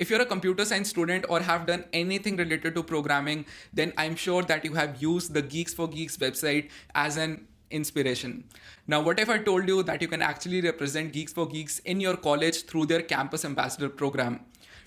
If you're a computer science student or have done anything related to programming, then I'm sure that you have used the Geeks for Geeks website as an inspiration. Now, what if I told you that you can actually represent Geeks for Geeks in your college through their campus ambassador program?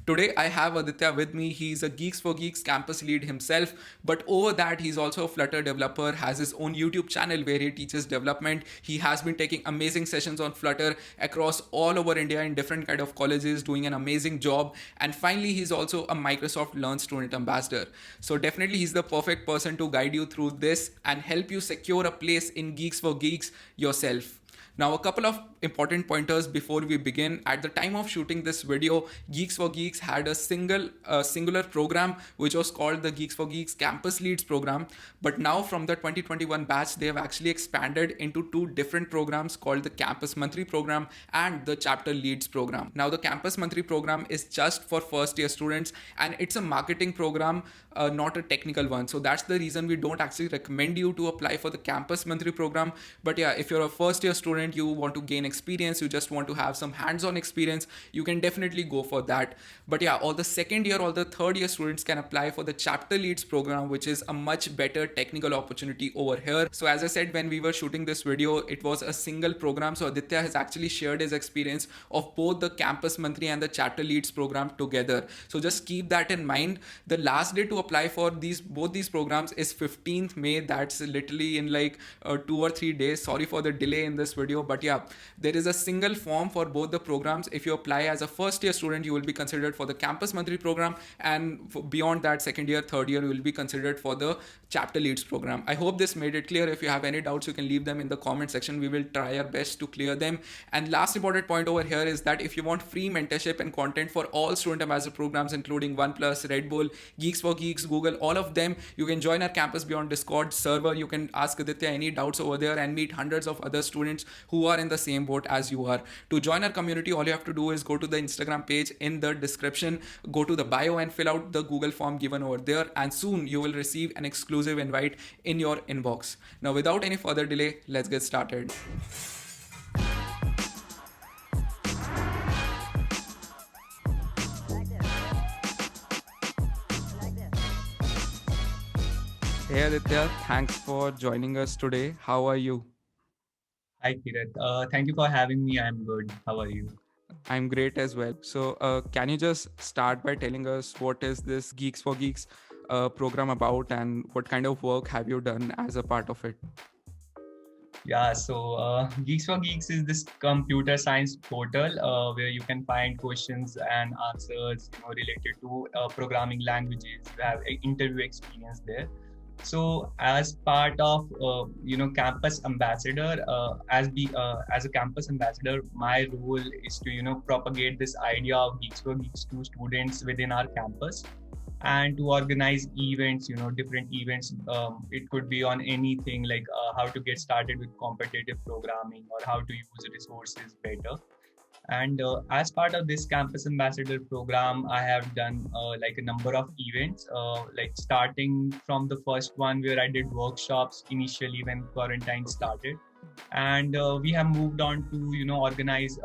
Today, I have Aditya with me. He's a Geeks for Geeks campus lead himself, but over that, he's also a Flutter developer, has his own YouTube channel where he teaches development. He has been taking amazing sessions on Flutter across all over India in different kind of colleges, doing an amazing job. And finally, he's also a Microsoft Learn Student Ambassador. So definitely, he's the perfect person to guide you through this and help you secure a place in Geeks for Geeks yourself. Now, a couple of important pointers before we begin. At the time of shooting this video, Geeks for Geeks had a singular program which was called the Geeks for Geeks Campus Leads program. But now, from the 2021 batch, they have actually expanded into two different programs called the Campus Monthly program and the Chapter Leads program. Now, the Campus Monthly program is just for first year students, and it's a marketing program, not a technical one. So that's the reason we don't actually recommend you to apply for the Campus Monthly program. But yeah, if you're a first year student, you want to gain experience, you just want to have some hands-on experience, you can definitely go for that. But yeah, all the second year, all the third year students can apply for the Chapter Leads program, which is a much better technical opportunity over here. So as I said, when we were shooting this video, it was a single program. So Aditya has actually shared his experience of both the Campus Monthly and the Chapter Leads program together. So just keep that in mind. The last day to apply for both these programs is 15th May. That's literally in like 2 or 3 days. Sorry for the delay in this video, but yeah, there is a single form for both the programs. If you apply as a first year student, you will be considered for the Campus Monthly program, and beyond that, second year, third year, you will be considered for the Chapter Leads program. I hope this made it clear. If you have any doubts, you can leave them in the comment section. We will try our best to clear them. And last important point over here is that if you want free mentorship and content for all student ambassador programs, including OnePlus, Red Bull, Geeks for Geeks, Google, all of them, you can join our Campus Beyond Discord server. You can ask Aditya any doubts over there and meet hundreds of other students who are in the same boat as you are. To join our community, all you have to do is go to the Instagram page in the description, go to the bio and fill out the Google form given over there, and soon you will receive an exclusive invite in your inbox. Now, without any further delay, let's get started. Hey Aditya, thanks for joining us today. How are you? Hi, Kirat. Thank you for having me. I'm good. How are you? I'm great as well. So, can you just start by telling us what is this Geeks for Geeks program about, and what kind of work have you done as a part of it? Yeah, so Geeks for Geeks is this computer science portal where you can find questions and answers, related to programming languages. You have interview experience there. So, as part of campus ambassador, as a campus ambassador, my role is to propagate this idea of Geeks for Geeks to students within our campus, and to organize events, different events. It could be on anything like how to get started with competitive programming or how to use resources better. And as part of this campus ambassador program, I have done like a number of events, like starting from the first one where I did workshops initially when quarantine started. And we have moved on to organize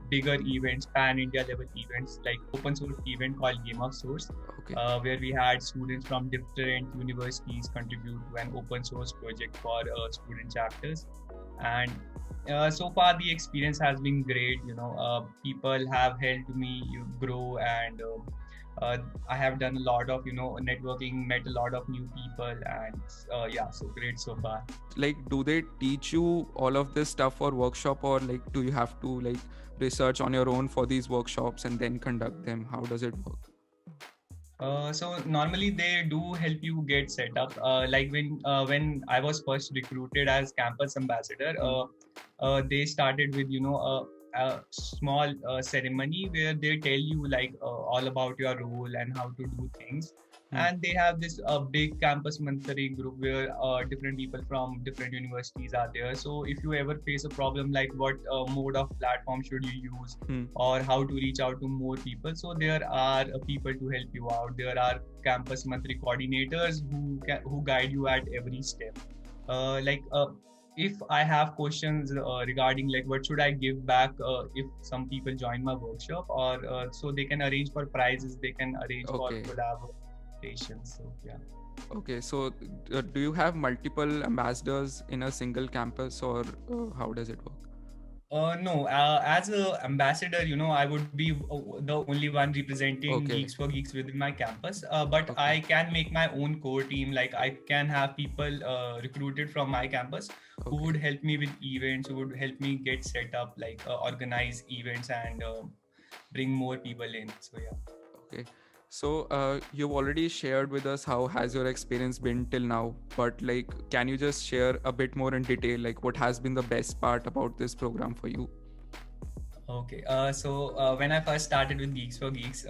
bigger events, pan India level events, like open source event called Game of Source, Okay. where we had students from different universities contribute to an open source project for student chapters. And so far the experience has been great. People have helped me grow, and I have done a lot of networking, met a lot of new people, and yeah, so great so far. Like, do they teach you all of this stuff for workshop, or like, do you have to like research on your own for these workshops and then conduct them? How does it work? So normally they do help you get set up. Like when I was first recruited as campus ambassador, they started with a small ceremony where they tell you like all about your role and how to do things. And they have this big campus monthly group where different people from different universities are there. So if you ever face a problem like what mode of platform should you use, or how to reach out to more people, so there are people to help you out. There are campus monthly coordinators who guide you at every step. Like if I have questions regarding like what should I give back if some people join my workshop, or so they can arrange for prizes, they can arrange for Okay. collaborations. So yeah. Okay. So, do you have multiple ambassadors in a single campus, or how does it work? No, as a ambassador, I would be the only one representing Okay. Geeks for Geeks within my campus. But Okay. I can make my own core team. Like I can have people recruited from my campus who would Okay. help me with events, who would help me get set up, like organize events and bring more people in. So yeah. Okay. So, you've already shared with us how has your experience been till now, but like, can you just share a bit more in detail, like what has been the best part about this program for you? Okay, so when I first started with Geeks for Geeks,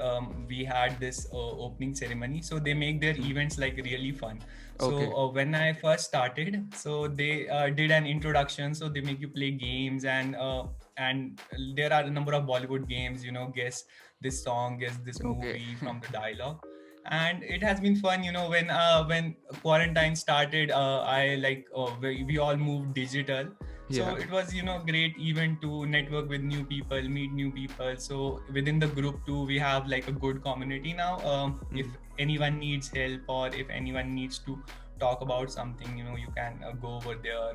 we had this opening ceremony. So they make their events like really fun. So Okay. when I first started, so they did an introduction. So they make you play games, and there are a number of Bollywood games. Guess this song, guess this Okay. movie from the dialogue, and it has been fun. When quarantine started, I we all moved digital, so Yeah. it was great event to network with new people, meet new people. So within the group too, we have like a good community now. If Mm. anyone needs help, or if anyone needs to talk about something, you can go over there.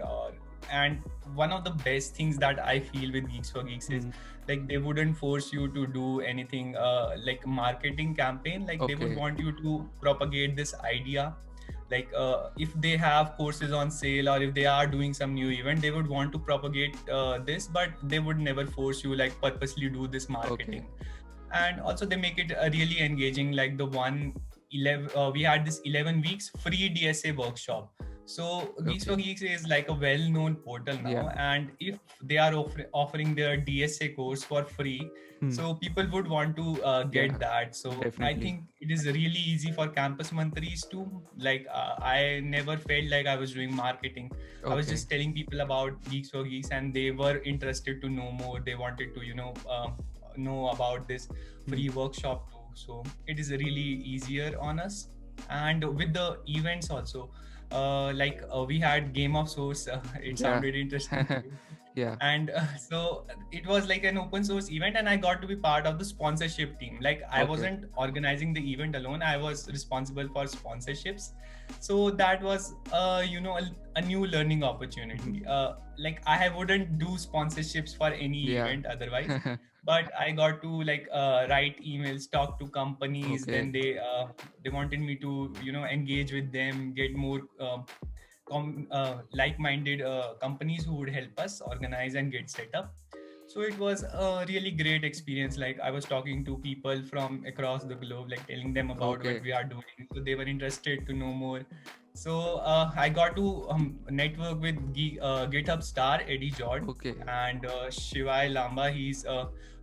And one of the best things that I feel with Geeks for Geeks is, Mm. like, they wouldn't force you to do anything like marketing campaign. Like they would Okay. want you to propagate this idea. Like if they have courses on sale, or if they are doing some new event, they would want to propagate this, but they would never force you like purposely do this Okay. marketing. And also they make it really engaging. Like the 11 we had this 11 weeks free DSA workshop. So Geeks for Okay. Geeks is like a well-known portal Yeah. now, and if they are offering their DSA course for free, Hmm. so people would want to Yeah. get that. So I Definitely. think it is really easy for campus mantris too. Like I never felt like I was doing marketing. I was Okay. just telling people about Geeks for Geeks, and they were interested to know more. They wanted to know about this Hmm. free workshop too. So it is really easier on us. And with the events also, we had Game of Source. It Yeah. sounded interesting to you. Yeah. And so it was like an open source event, and I got to be part of the sponsorship team. Like I Okay. wasn't organizing the event alone, I was responsible for sponsorships. So that was a new learning opportunity. Like I wouldn't do sponsorships for any Yeah. event otherwise, but I got to like write emails, talk to companies. Okay. Then they wanted me to engage with them, get more like-minded companies who would help us organize and get set up. So it was a really great experience. Like I was talking to people from across the globe, like telling them about what Okay. we are doing. So they were interested to know more. So I got to network with GitHub star Eddie Jord Okay. and Shivai Lamba.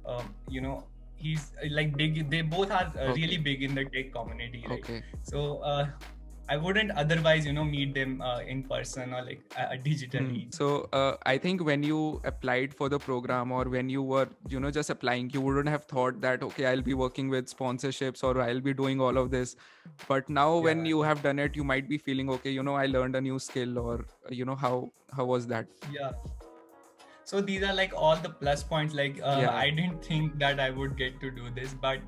Uh, you know, he's like big. They both are really Okay. big in the tech community, right? Okay. So I wouldn't otherwise, meet them in person or like digitally. So I think when you applied for the program, or when you were, just applying, you wouldn't have thought that, okay, I'll be working with sponsorships, or I'll be doing all of this. But now when Yeah, you have done it, you might be feeling, okay, I learned a new skill, or, how was that? yeah. So these are like all the plus points. Like Yeah. I didn't think that I would get to do this, but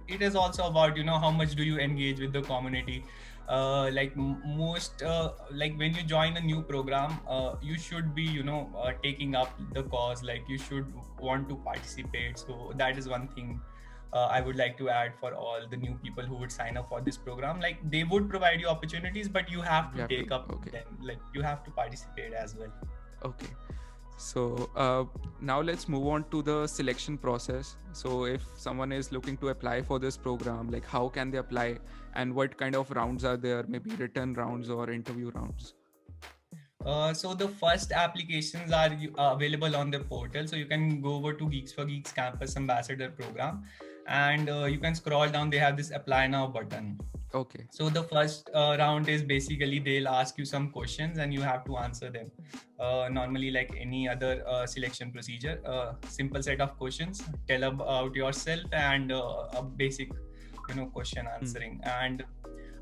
it is also about how much do you engage with the community. Most like when you join a new program, you should be taking up the cause. Like you should want to participate. So that is one thing I would like to add for all the new people who would sign up for this program. Like they would provide you opportunities, but you have You to have to. take up Okay. them. Like you have to participate as well. Okay. So now let's move on to the selection process. So if someone is looking to apply for this program, like how can they apply, and what kind of rounds are there? Maybe written rounds or interview rounds. So the first applications are available on the portal. So you can go over to Geeks for Geeks Campus Ambassador Program, and you can scroll down. They have this Apply Now button. Okay. So the first round is basically they'll ask you some questions and you have to answer them. Normally, like any other selection procedure, simple set of questions. Tell about yourself and a basic, question answering. And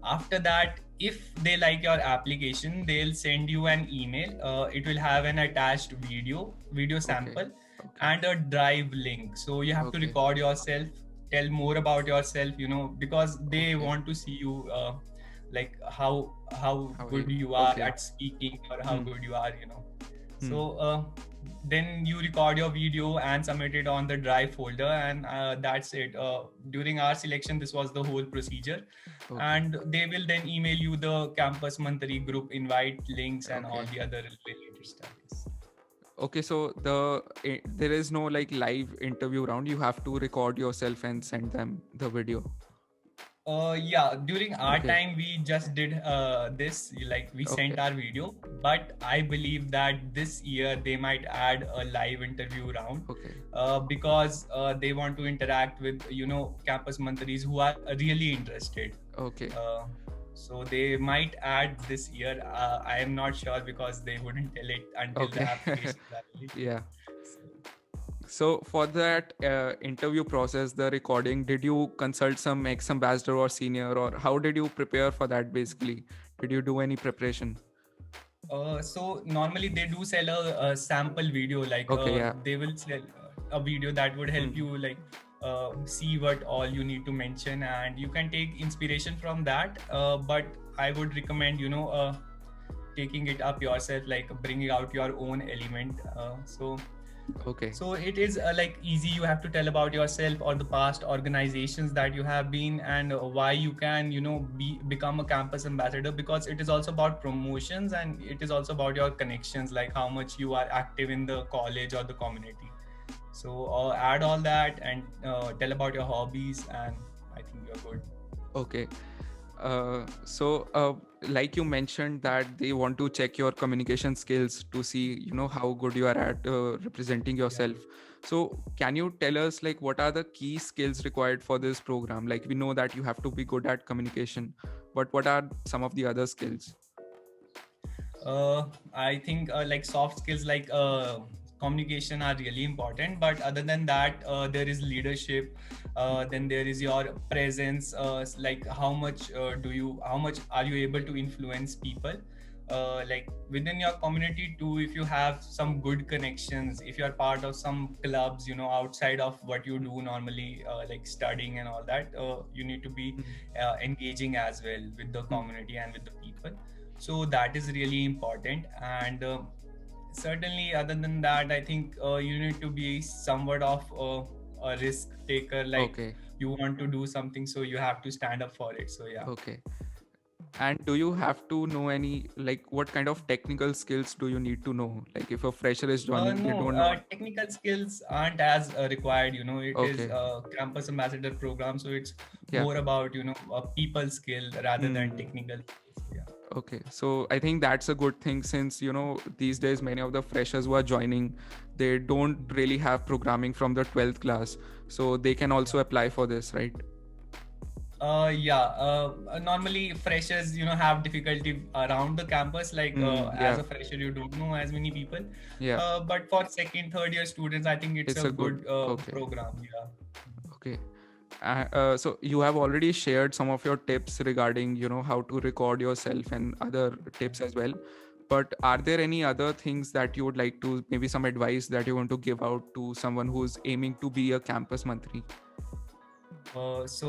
After that, if they like your application, they'll send you an email. It will have an attached video Okay. sample, Okay. and a drive link. So you have to Okay. record yourself, tell more about yourself, because they Okay. want to see you, like how How good you? you are Okay. at speaking, or how Hmm. good you are. Hmm. So then you record your video and submit it on the drive folder, and that's it. During our selection, this was the whole procedure, Okay. and they will then email you the campus monthly group invite links and all Okay. the other related stuff. Yes. Okay. So there is no like live interview round. You have to record yourself and send them the video. Yeah, during our Okay. time, we just did this, like we sent Okay. our video, but I believe that this year they might add a live interview round, Okay. because they want to interact with, campus monthlies who are really interested. Okay. Uh, so they might add this year. I am not sure because they wouldn't tell it until the Okay. applications are released. Yeah. So, So for that interview process, the recording, did you consult some ex-ambassador or senior, or how did you prepare for that basically? Did you do any preparation? so normally they do sell a sample video, like Okay, yeah. they will sell a video that would help Hmm. you, like see what all you need to mention, and you can take inspiration from that. But I would recommend, taking it up yourself, like bringing out your own element. Okay. So it is like easy. You have to tell about yourself or the past organizations that you have been, and why you can, become a campus ambassador, because it is also about promotions, and it is also about your connections, like how much you are active in the college or the community. So add all that, and tell about your hobbies, and I think you're good. Okay. So like you mentioned that they want to check your communication skills to see, how good you are at representing Yeah. yourself. So can you tell us like what are the key skills required for this program? Like we know that you have to be good at communication, but what are some of the other skills? I think like soft skills, like communication, are really important. But other than that, there is leadership. Then there is your presence. Like how much are you able to influence people? Like within your community too, if you have some good connections, if you are part of some clubs, outside of what you do normally, like studying and all that, you need to be Hmm. engaging as well with the Hmm. community and with the people. So that is really important. And certainly other than that, I think you need to be somewhat of a risk taker, like Okay. you want to do something, so you have to stand up for it. So yeah. Okay. And do you have to know any, like, what kind of technical skills do you need to know? Like, if a fresher is joining, they No, don't know. technical skills aren't as required. It is Okay. a campus ambassador program, so it's Yeah. more about a people skill rather than Hmm. technical skills. Yeah. Okay. So I think that's a good thing since, these days many of the freshers who are joining, they don't really have programming from the 12th class. So they can also apply for this, right? Yeah. Normally, freshers, have difficulty around the campus. Like as Yeah. a fresher, you don't know as many people. Yeah. But for second, third year students, I think it's It's a a good. good Okay. program. Yeah. Okay. So you have already shared some of your tips regarding, how to record yourself and other tips as well. But are there any other things that you would like to, maybe some advice that you want to give out to someone who's aiming to be a campus monthly? First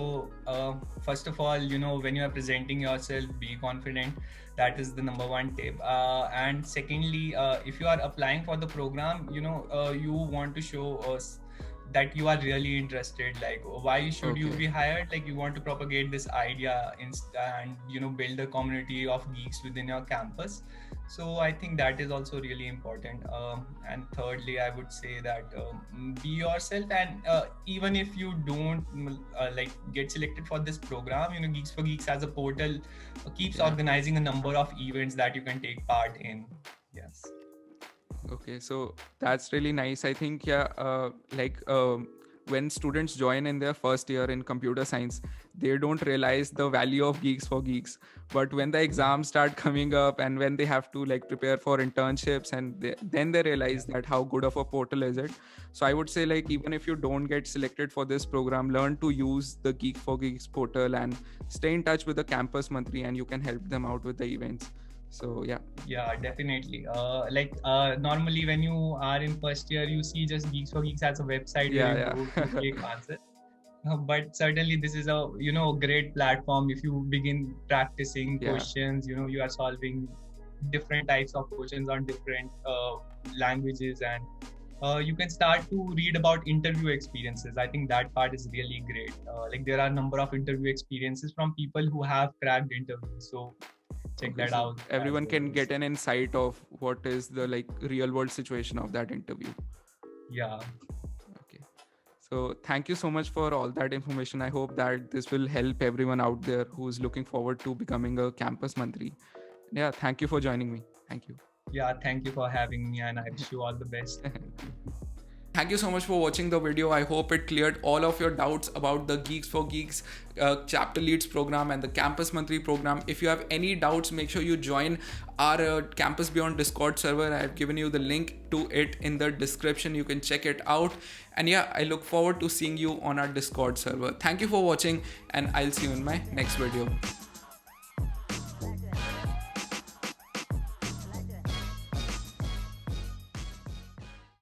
of all, when you are presenting yourself, be confident. That is the number one tip. And secondly, if you are applying for the program, you want to show us that you are really interested. Like, why should you Okay. be hired? Like, you want to propagate this idea and build a community of geeks within your campus. So I think that is also really important. And thirdly, I would say that be yourself. And even if you don't like get selected for this program, Geeks for Geeks as a portal keeps Yeah. organizing a number of events that you can take part in. Yes. Okay, so that's really nice. I think, yeah, like when students join in their first year in computer science, they don't realize the value of Geeks for Geeks. But when the exams start coming up and when they have to like prepare for internships, and then they realize that how good of a portal is it. So I would say, like, even if you don't get selected for this program, learn to use the Geek for Geeks portal and stay in touch with the campus mantri, and you can help them out with the events. So Yeah, definitely. Normally when you are in first year, you see just Geeks for Geeks as a website where you go to click answer. But certainly this is a great platform. If you begin practicing questions, you are solving different types of questions on different languages, and you can start to read about interview experiences. I think that part is really great. Like there are a number of interview experiences from people who have cracked interviews. So check that out. Everyone can get an insight of what is the like real world situation of that interview. Yeah. Okay. So thank you so much for all that information. I hope that this will help everyone out there who's looking forward to becoming a campus mantri. Yeah, thank you for joining me. Thank you. Yeah, thank you for having me, and I wish you all the best. Thank you so much for watching the video. I hope it cleared all of your doubts about the Geeks for Geeks chapter leads program and the Campus Mantri program. If you have any doubts, make sure you join our Campus Beyond Discord server. I have given you the link to it in the description. You can check it out. And yeah, I look forward to seeing you on our Discord server. Thank you for watching, and I'll see you in my next video.